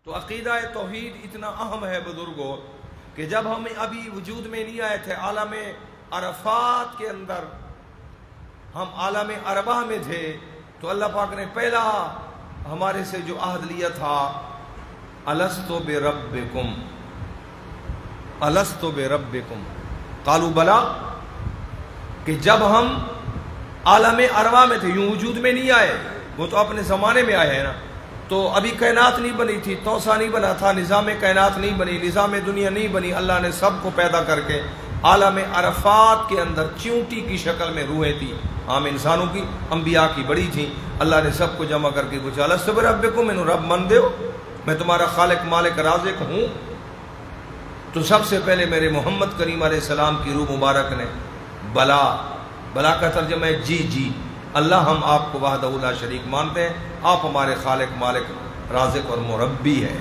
تو عقیدہ توحید اتنا اہم ہے بزرگوں کہ جب ہم ابھی وجود میں نہیں آئے تھے، عالم عرفات کے اندر ہم عالم ارواح میں تھے، تو اللہ پاک نے پہلا ہمارے سے جو عہد لیا تھا، الستو بربکم الستو بربکم قالوا بلا، کہ جب ہم عالم ارواح میں تھے، یوں وجود میں نہیں آئے، وہ تو اپنے زمانے میں آئے ہیں نا، تو ابھی کائنات نہیں بنی تھی، توسا نہیں بنا تھا، نظام کائنات نہیں بنی، نظام دنیا نہیں بنی، اللہ نے سب کو پیدا کر کے عالم عرفات کے اندر چیونٹی کی شکل میں روحیں تھی، عام انسانوں کی، انبیاء کی بڑی تھیں، اللہ نے سب کو جمع کر کے پوچھا الستو بربکم، انہوں رب من دو، میں تمہارا خالق مالک رازق ہوں؟ تو سب سے پہلے میرے محمد کریم علیہ السلام کی روح مبارک نے بلا، بلا کا ترجمہ ہے جی جی، اللہ ہم آپ کو وحدہ لا شریک مانتے ہیں، آپ ہمارے خالق مالک رازق اور مربی ہیں۔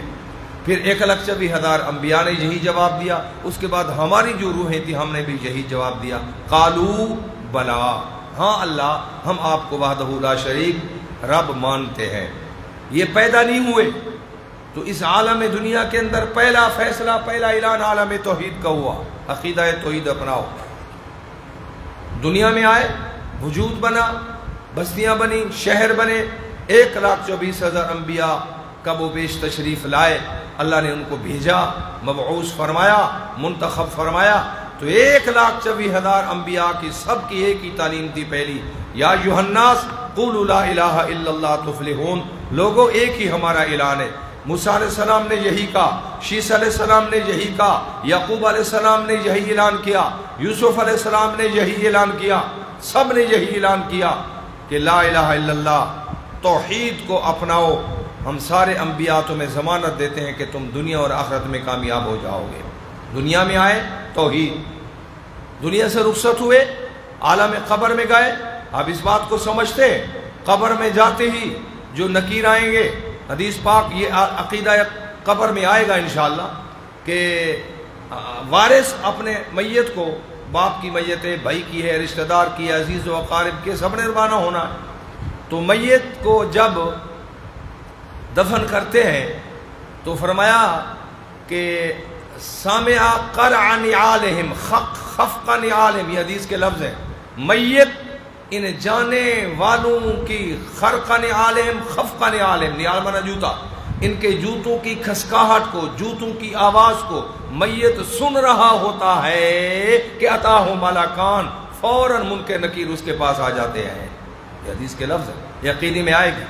پھر 1,24,000 انبیاء نے یہی جواب دیا، اس کے بعد ہماری جو روحیں تھی ہم نے بھی یہی جواب دیا، قالوا بلا، ہاں اللہ ہم آپ کو وحدہ لا شریک رب مانتے ہیں۔ یہ پیدا نہیں ہوئے تو اس عالم دنیا کے اندر پہلا فیصلہ، پہلا اعلان عالم توحید کا ہوا، عقیدہ توحید اپناؤ۔ دنیا میں آئے، وجود بنا، بستیاں بنی، شہر بنے، 1,24,000 انبیاء کب و بیش تشریف لائے، اللہ نے ان کو بھیجا، مبعوث فرمایا، منتخب فرمایا، تو 1,24,000 انبیاء کی سب کی ایک ہی تعلیم تھی پہلی، یا ایھا الناس قولوا لا الہ الا اللہ تفلحون، لوگوں ایک ہی ہمارا اعلان ہے۔ موسیٰ علیہ السلام نے یہی کہا، شیس علیہ السلام نے یہی کہا، یعقوب علیہ السلام نے یہی اعلان کیا، یوسف علیہ السلام نے یہی اعلان کیا، سب نے یہی اعلان کیا کہ لا الہ الا اللہ، توحید کو اپناؤ۔ ہم سارے انبیاء تمہیں ضمانت دیتے ہیں کہ تم دنیا اور آخرت میں کامیاب ہو جاؤ گے۔ دنیا میں آئے توحید، دنیا سے رخصت ہوئے، عالم قبر میں گئے، اب اس بات کو سمجھتے ہیں، قبر میں جاتے ہی جو نکیر آئیں گے، حدیث پاک یہ عقیدہ قبر میں آئے گا انشاءاللہ، کہ وارث اپنے میت کو، باپ کی میت ہے، بھائی کی ہے، رشتہ دار کی ہے، عزیز و اقارب کے، سب نے روانہ ہونا ہے، تو میت کو جب دفن کرتے ہیں تو فرمایا کہ سامع قرع نعالہم خفق نعالہم، یہ حدیث کے لفظ ہیں، میت ان جانے والوں کی خرق نعالہم خفق نعالہم، نعال مانا جوتا، ان کے جوتوں کی کھسکاہٹ کو، جوتوں کی آواز کو میت سن رہا ہوتا ہے کہ اتاہ ملکان، فوراً منکر نکیر اس کے پاس آ جاتے ہیں، یہ حدیث کے لفظ ہے، یقینی میں آئے گی۔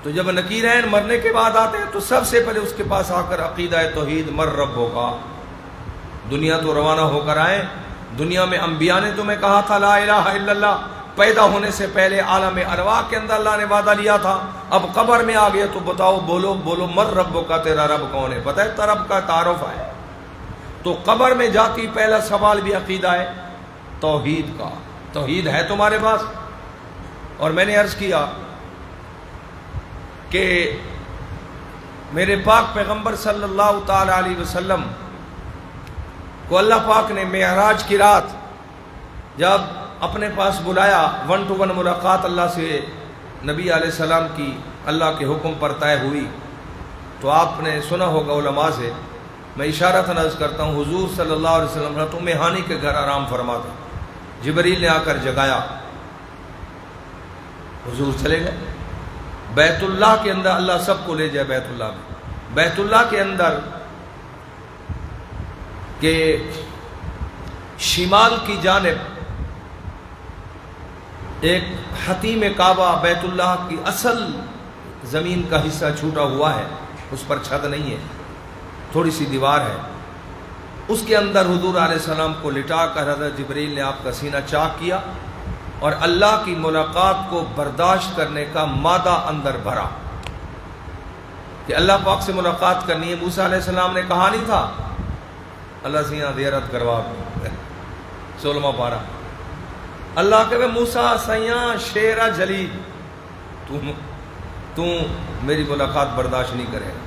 تو جب نکیرین مرنے کے بعد آتے ہیں تو سب سے پہلے اس کے پاس آ کر عقیدہ توحید مر رب ہوگا۔ دنیا تو روانہ ہو کر آئے، دنیا میں انبیاء نے تمہیں کہا تھا لا الہ الا اللہ، پیدا ہونے سے پہلے عالم ارواح کے اندر اللہ نے وعدہ لیا تھا، اب قبر میں آ گیا تو بتاؤ، بولو بولو، مر رب کا، تیرا رب کون ہے؟ پتہ ہے رب کا تعارف ہے، تو قبر میں جاتی پہلا سوال بھی عقیدہ ہے توحید کا، توحید ہے تمہارے پاس؟ اور میں نے عرض کیا کہ میرے پاک پیغمبر صلی اللہ تعالی علیہ وسلم کو اللہ پاک نے معراج کی رات جب اپنے پاس بلایا، 1 to 1 ملاقات اللہ سے نبی علیہ السلام کی اللہ کے حکم پر طے ہوئی، تو آپ نے سنا ہوگا علماء سے، میں اشارتاً عرض کرتا ہوں، حضور صلی اللہ علیہ وسلم حضرت ام ہانی کے گھر آرام فرما تھا، جبریل نے آ کر جگایا، حضور چلے گئے بیت اللہ کے اندر، اللہ سب کو لے جائے بیت اللہ میں، بیت اللہ کے اندر کہ شمال کی جانب ایک حتیم کعبہ، بیت اللہ کی اصل زمین کا حصہ چھوٹا ہوا ہے، اس پر چھت نہیں ہے، تھوڑی سی دیوار ہے، اس کے اندر حضور علیہ السلام کو لٹا کر حضرت جبریل نے آپ کا سینہ چاک کیا اور اللہ کی ملاقات کو برداشت کرنے کا مادہ اندر بھرا کہ اللہ پاک سے ملاقات کرنی ہے۔ موسیٰ علیہ السلام نے کہا نہیں تھا اللہ سینہ زیارت کروا 16واں پارہ، اللہ کہ موسیٰ سیاں شیرہ جلی، تو میری ملاقات برداشت نہیں کرے گا۔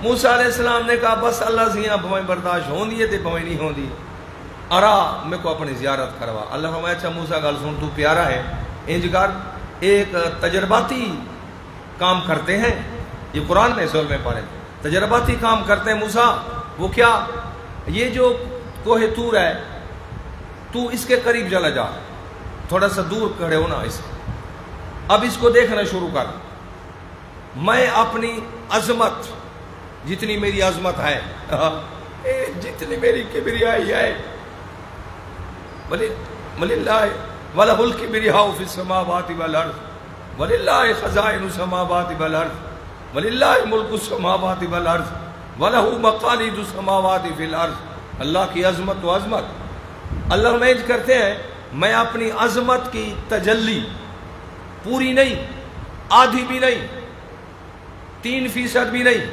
موسیٰ علیہ السلام نے کہا بس اللہ سیاں بھویں برداشت ہوں دیئے تے بھویں نہیں ہوں دی، ارا میں کو اپنی زیارت کروا۔ اللہ فرمایا اچھا موسیٰ گل سن، تو پیارا ہے، انج کر ایک تجرباتی کام کرتے ہیں، یہ قرآن میں سورہ میں پڑھیں، تجرباتی کام کرتے ہیں موسیٰ۔ وہ کیا؟ یہ جو کوہ طور ہے، تو اس کے قریب چلا جا، تھوڑا سا دور کھڑے ہونا اس سے، اب اس کو دیکھنا شروع کر، میں اپنی عظمت، جتنی میری عظمت ہے، جتنی میری کبریائی ہے، وَلِلَّهِ وَلَهُ الْكِبْرِيَاءُ فِي السَّمَاوَاتِ وَالْأَرْضِ وَلِلَّهِ خَزَائِنُ السَّمَاوَاتِ وَالْأَرْضِ وَلِلَّهِ مُلْكُ السَّمَاوَاتِ وَالْأَرْضِ وَلَهُ مَقَالِيدُ السَّمَاوَاتِ فِي الْأَرْضِ۔ اللہ کی عظمت و عظمت، اللہ فرمائش کرتے ہیں میں اپنی عظمت کی تجلی پوری نہیں، آدھی بھی نہیں، 3% بھی نہیں،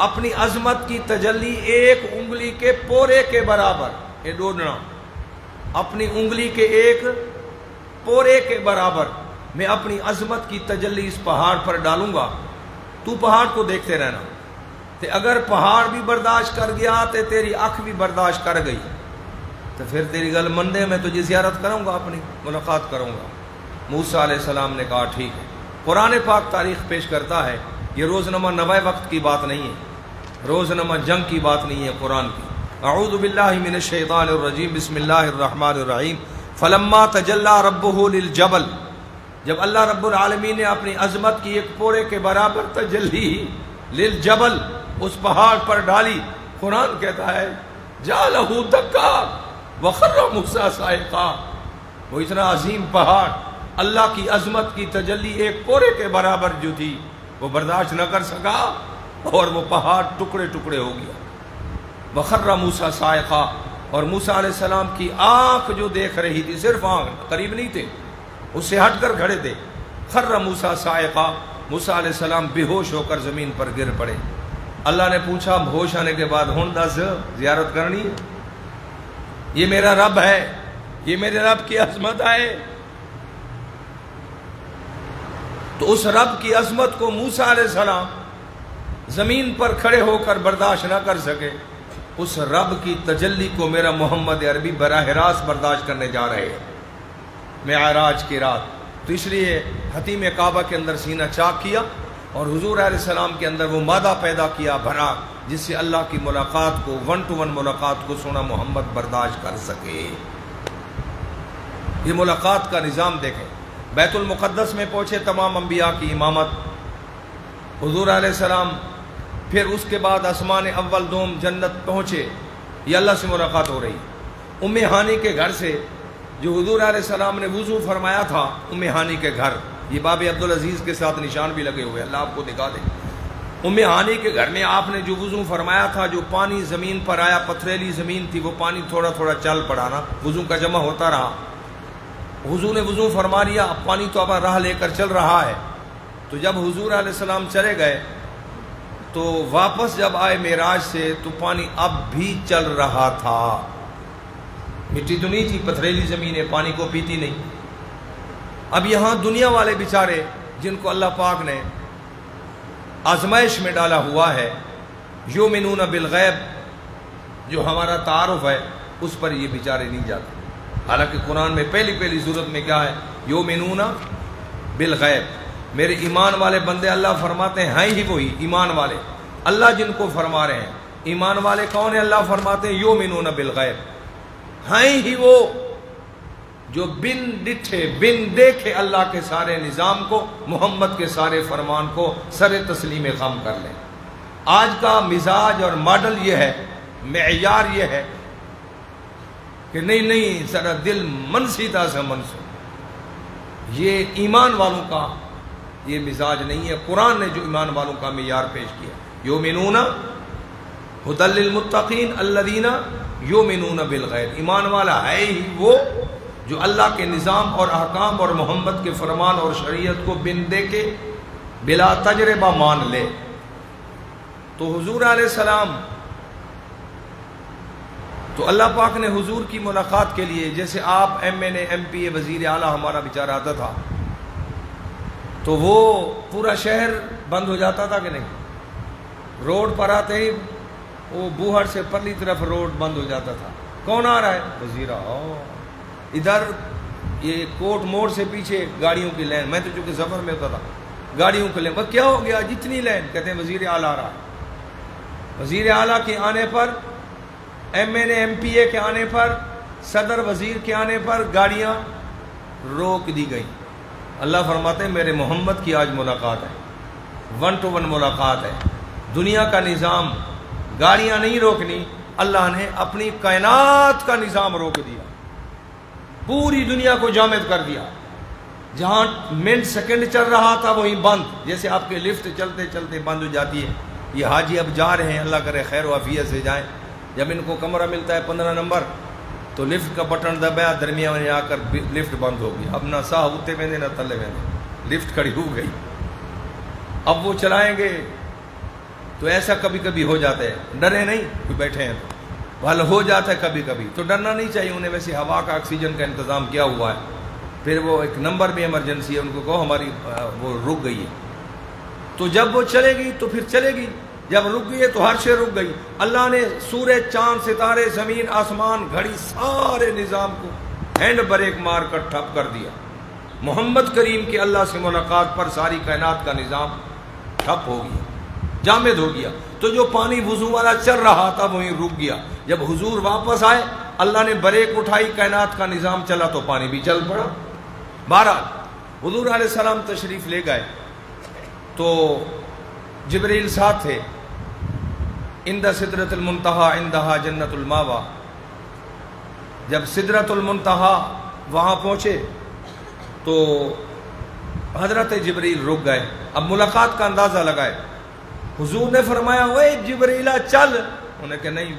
اپنی عظمت کی تجلی ایک انگلی کے پورے کے برابر، یہ ڈوڈنا، اپنی انگلی کے ایک پورے کے برابر میں اپنی عظمت کی تجلی اس پہاڑ پر ڈالوں گا، تو پہاڑ کو دیکھتے رہنا، تے اگر پہاڑ بھی برداشت کر گیا تے تیری آنکھ بھی برداشت کر گئی، تو پھر تیری گل مندے میں تجھے زیارت کروں گا، اپنی ملاقات کروں گا۔ موسیٰ علیہ السلام نے کہا ٹھیک ہے۔ قرآن پاک تاریخ پیش کرتا ہے، یہ روزنامہ نوائے وقت کی بات نہیں ہے، روزنامہ جنگ کی بات نہیں ہے، قرآن کی۔ اعوذ باللہ من الشیطان الرجیم، بسم اللہ الرحمن الرحیم۔ فلما تجلی ربہ للجبل، جب اللہ رب العالمین نے اپنی عظمت کی ایک پورے کے برابر تجلی للجبل، اس پہاڑ پر ڈالی، قرآن کہتا ہے جعلہ دکا وخر موسیٰ صاعقا، وہ اتنا عظیم پہاڑ، اللہ کی عظمت کی تجلی ایک پورے کے برابر جو تھی وہ برداشت نہ کر سکا اور وہ پہاڑ ٹکڑے ٹکڑے ہو گیا۔ وخر موسیٰ صاعقا، اور موسیٰ علیہ السلام کی آنکھ جو دیکھ رہی تھی، صرف آنکھ، قریب نہیں تھے، اس سے ہٹ کر کھڑے تھے، خر موسیٰ صاعقا، موسیٰ علیہ السلام بے ہوش ہو کر زمین پر گر پڑے۔ اللہ نے پوچھا ہوش آنے کے بعد ہن دس زیارت کرنی ہے؟ یہ میرا رب ہے، یہ میرے رب کی عظمت ہے۔ تو اس رب کی عظمت کو موسیٰ علیہ السلام زمین پر کھڑے ہو کر برداشت نہ کر سکے، اس رب کی تجلی کو میرا محمد عربی براہ راست برداشت کرنے جا رہے ہیں معراج کی رات۔ تو اس لیے حتیم کعبہ کے اندر سینہ چاک کیا اور حضور علیہ السلام کے اندر وہ مادہ پیدا کیا بھرا، جس سے اللہ کی ملاقات کو، 1 to 1 ملاقات کو سونا محمد برداشت کر سکے۔ یہ ملاقات کا نظام دیکھیں، بیت المقدس میں پہنچے تمام انبیاء کی امامت، حضور علیہ السلام، پھر اس کے بعد آسمان اول دوم جنت پہنچے، یہ اللہ سے ملاقات ہو رہی۔ ام ہانی کے گھر سے جو حضور علیہ السلام نے وضو فرمایا تھا، ام ہانی کے گھر، یہ باب عبدالعزیز کے ساتھ نشان بھی لگے ہوئے، اللہ آپ کو دکھا دے۔ ام ہانی کے گھر میں آپ نے جو وضو فرمایا تھا، جو پانی زمین پر آیا، پتھریلی زمین تھی، وہ پانی تھوڑا تھوڑا چل پڑا نا، وضو کا جمع ہوتا رہا۔ حضور نے وضو فرما لیا، پانی تو اب راہ لے کر چل رہا ہے۔ تو جب حضور علیہ السلام چلے گئے تو واپس جب آئے معراج سے تو پانی اب بھی چل رہا تھا، مٹی تو نہیں تھی، پتھریلی زمین ہے، پانی کو پیتی نہیں۔ اب یہاں دنیا والے بیچارے جن کو اللہ پاک نے آزمائش میں ڈالا ہوا ہے، یؤمنون بالغیب، جو ہمارا تعارف ہے اس پر یہ بیچارے نہیں جاتے، حالانکہ قرآن میں پہلی صورت میں کیا ہے؟ یؤمنون بالغیب، میرے ایمان والے بندے، اللہ فرماتے ہیں ہی وہی ایمان والے، اللہ جن کو فرما رہے ہیں ایمان والے کون ہیں؟ اللہ فرماتے ہیں یؤمنون بالغیب، ہیں ہی وہ جو بن ڈٹھے بن دیکھے اللہ کے سارے نظام کو، محمد کے سارے فرمان کو سر تسلیم خم کر لیں۔ آج کا مزاج اور ماڈل یہ ہے، معیار یہ ہے کہ نہیں ذرا دل منسیدہ سے منسو، یہ ایمان والوں کا یہ مزاج نہیں ہے۔ قرآن نے جو ایمان والوں کا معیار پیش کیا، یؤمنون ھدی للمتقین الذین یؤمنون بالغیب، ایمان والا ہے ہی وہ جو اللہ کے نظام اور احکام اور محمد کے فرمان اور شریعت کو بن دے کے بلا تجربہ مان لے۔ تو حضور علیہ السلام، تو اللہ پاک نے حضور کی ملاقات کے لیے، جیسے آپ MNA MP وزیر اعلیٰ ہمارا بیچارہ آتا تھا تو وہ پورا شہر بند ہو جاتا تھا کہ نہیں؟ روڈ پر آتے ہی وہ بوہر سے پرلی طرف روڈ بند ہو جاتا تھا، کون آ رہا ہے؟ وزیر ادھر یہ کوٹ موڑ سے پیچھے گاڑیوں کی لین، میں تو چونکہ سفر میں ہوتا تھا، گاڑیوں کو لیں، وہ کیا ہو گیا جتنی لین، کہتے ہیں وزیر اعلیٰ آ رہا ہے۔ وزیر اعلیٰ کے آنے پر، M N A M P A کے آنے پر، صدر وزیر کے آنے پر گاڑیاں روک دی گئی۔ اللہ فرماتے ہیں میرے محمد کی آج ملاقات ہے، 1 to 1 ملاقات ہے۔ دنیا کا نظام گاڑیاں نہیں روکنی، اللہ نے اپنی کائنات کا نظام روک دیا، پوری دنیا کو جامد کر دیا۔ جہاں منٹ سیکنڈ چل رہا تھا وہیں بند، جیسے آپ کے لفٹ چلتے چلتے بند ہو جاتی ہے۔ یہ حاجی اب جا رہے ہیں، اللہ کرے خیر و عافیت سے جائیں، جب ان کو کمرہ ملتا ہے 15 نمبر تو لفٹ کا بٹن دبایا، درمیان میں آ کر لفٹ بند ہو گئی، اب نہ ساہ ہوتے ویندے نہ تلے ویندے، لفٹ کھڑی ہو گئی۔ اب وہ چلائیں گے تو ایسا کبھی کبھی ہو جاتا ہے، ڈرے نہیں، کوئی بیٹھے ہیں تو حل ہو جاتا ہے کبھی کبھی، تو ڈرنا نہیں چاہیے۔ انہیں ویسے ہوا کا آکسیجن کا انتظام کیا ہوا ہے، پھر وہ ایک نمبر بھی ایمرجنسی ہے، ان کو کہو ہماری وہ رک گئی ہے، تو جب وہ چلے گی تو پھر چلے گی، جب رک گئی ہے تو ہر شے رک گئی۔ اللہ نے سورج، چاند، ستارے، زمین، آسمان، گھڑی، سارے نظام کو ہینڈ بریک مار کر ٹھپ کر دیا۔ محمد کریم کی اللہ سے ملاقات پر ساری کائنات کا نظام ٹھپ ہو گیا، جامد ہو گیا۔ تو جو پانی وضو والا چل رہا تھا وہیں رک گیا۔ جب حضور واپس آئے، اللہ نے بریک اٹھائی، کائنات کا نظام چلا تو پانی بھی چل پڑا۔ بہرحال حضور علیہ السلام تشریف لے گئے تو جبریل ساتھ تھے۔ عند سدرۃ المنتہا عندہا جنت الماوا، جب سدرۃ المنتہا وہاں پہنچے تو حضرت جبریل رک گئے، اب ملاقات کا اندازہ لگائے۔ حضور نے فرمایا وے جبریلہ چل، انہوں نے کہا نہیں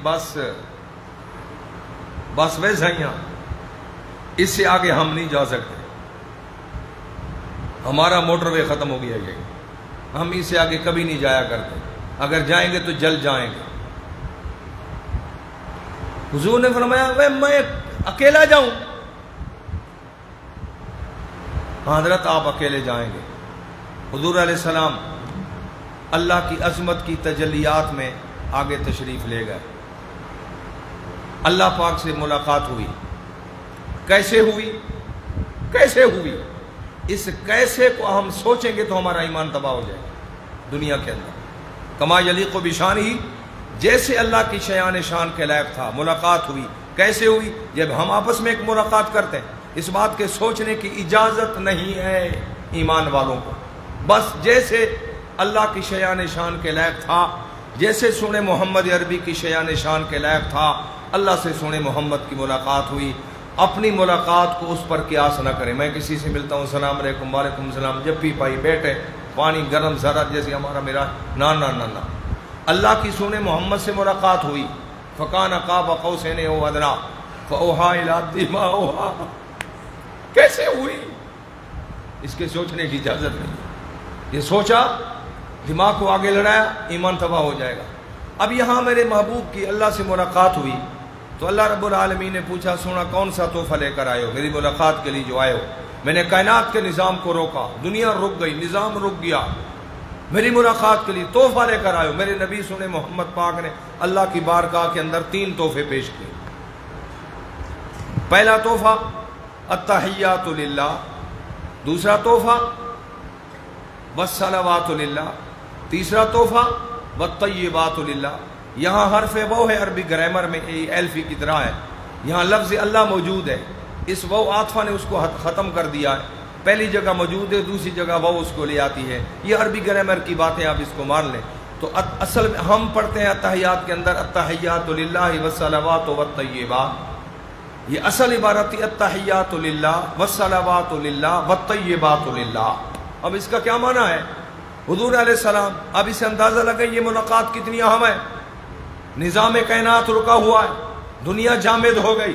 بس ویسا ہی، اس سے آگے ہم نہیں جا سکتے، ہمارا موٹر وے ختم ہو گیا، یہ ہم اس سے آگے کبھی نہیں جایا کرتے، اگر جائیں گے تو جل جائیں گے۔ حضور نے فرمایا میں اکیلا جاؤں؟ حضرت آپ اکیلے جائیں گے۔ حضور علیہ السلام اللہ کی عظمت کی تجلیات میں آگے تشریف لے گئے۔ اللہ پاک سے ملاقات ہوئی۔ کیسے ہوئی؟ اس کیسے کو ہم سوچیں گے تو ہمارا ایمان تباہ ہو جائے گا دنیا کے اندر۔ کما یلیق بشان ہی، جیسے اللہ کی شیان شان کے لائق تھا، ملاقات ہوئی۔ کیسے ہوئی؟ جب ہم آپس میں ایک ملاقات کرتے ہیں، اس بات کے سوچنے کی اجازت نہیں ہے ایمان والوں کو، بس جیسے اللہ کی شیان شان کے لائق تھا، جیسے سونے محمد عربی کی شیان شان کے لائق تھا، اللہ سے سونے محمد کی ملاقات ہوئی۔ اپنی ملاقات کو اس پر قیاس نہ کریں۔ میں کسی سے ملتا ہوں، السلام علیکم، وعلیکم السلام، جب بھی پائی بیٹھے، پانی گرم ذرا جیسے ہمارا میرا، نہ۔ اللہ کی سونے محمد سے ملاقات ہوئی، فکان قاب قوسین او ادنی فاوحی الی عبدہ ما اوحی۔ کیسے ہوئی؟ اس کے سوچنے کی اجازت نہیں۔ یہ سوچا، دماغ کو آگے لڑایا، ایمان تباہ ہو جائے گا۔ اب یہاں میرے محبوب کی اللہ سے ملاقات ہوئی تو اللہ رب العالمین نے پوچھا سونا کون سا تحفہ لے کر آئے ہو میری ملاقات کے لیے جو آئے ہو؟ میں نے کائنات کے نظام کو روکا، دنیا رک گئی، نظام رک گیا، میری ملاقات کے لیے تحفہ لے کر آئے ہو۔ میرے نبی سونے محمد پاک نے اللہ کی بارگاہ کے اندر 3 تحفے پیش کیے۔ پہلا تحفہ التحیات للہ، دوسرا تحفہ والصلوات للہ، تیسرا تحفہ والطیبات للہ۔ یہاں حرف وہ ہے، عربی گرامر میں ایلفی کی طرح ہے، یہاں لفظ اللہ موجود ہے، اس وہ عاطفہ نے اس کو ختم کر دیا ہے، پہلی جگہ موجود ہے، دوسری جگہ وہ اس کو لے آتی ہے۔ یہ عربی گرامر کی باتیں، آپ اس کو مان لیں۔ تو اصل میں ہم پڑھتے ہیں التحیات کے اندر التحیات للہ والصلوات والطیبات، یہ اصل عبارت تھی التحیات للہ والصلوات للہ والطیبات للہ۔ اب اس کا کیا معنی ہے؟ حضور علیہ السلام، اب اسے اندازہ لگے یہ ملاقات کتنی اہم ہے۔ نظام کائنات رکا ہوا ہے، دنیا جامد ہو گئی،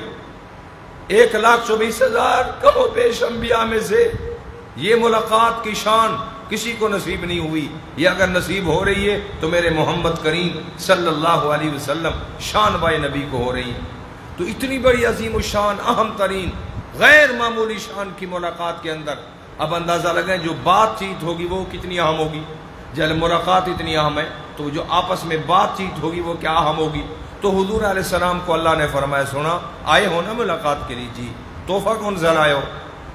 1,24,000 کم و بیش انبیاء میں سے یہ ملاقات کی شان کسی کو نصیب نہیں ہوئی۔ یہ اگر نصیب ہو رہی ہے تو میرے محمد کریم صلی اللہ علیہ وسلم شان بائے نبی کو ہو رہی ہے۔ تو اتنی بڑی عظیم الشان، اہم ترین، غیر معمولی شان کی ملاقات کے اندر اب اندازہ لگائیں جو بات چیت ہوگی وہ کتنی اہم ہوگی۔ جب ملاقات اتنی اہم ہے تو جو آپس میں بات چیت ہوگی وہ کیا اہم ہوگی۔ تو حضور علیہ السلام کو اللہ نے فرمایا سونا آئے ہو نا ملاقات کے لیے، جی تحفہ کون سا لائے ہو؟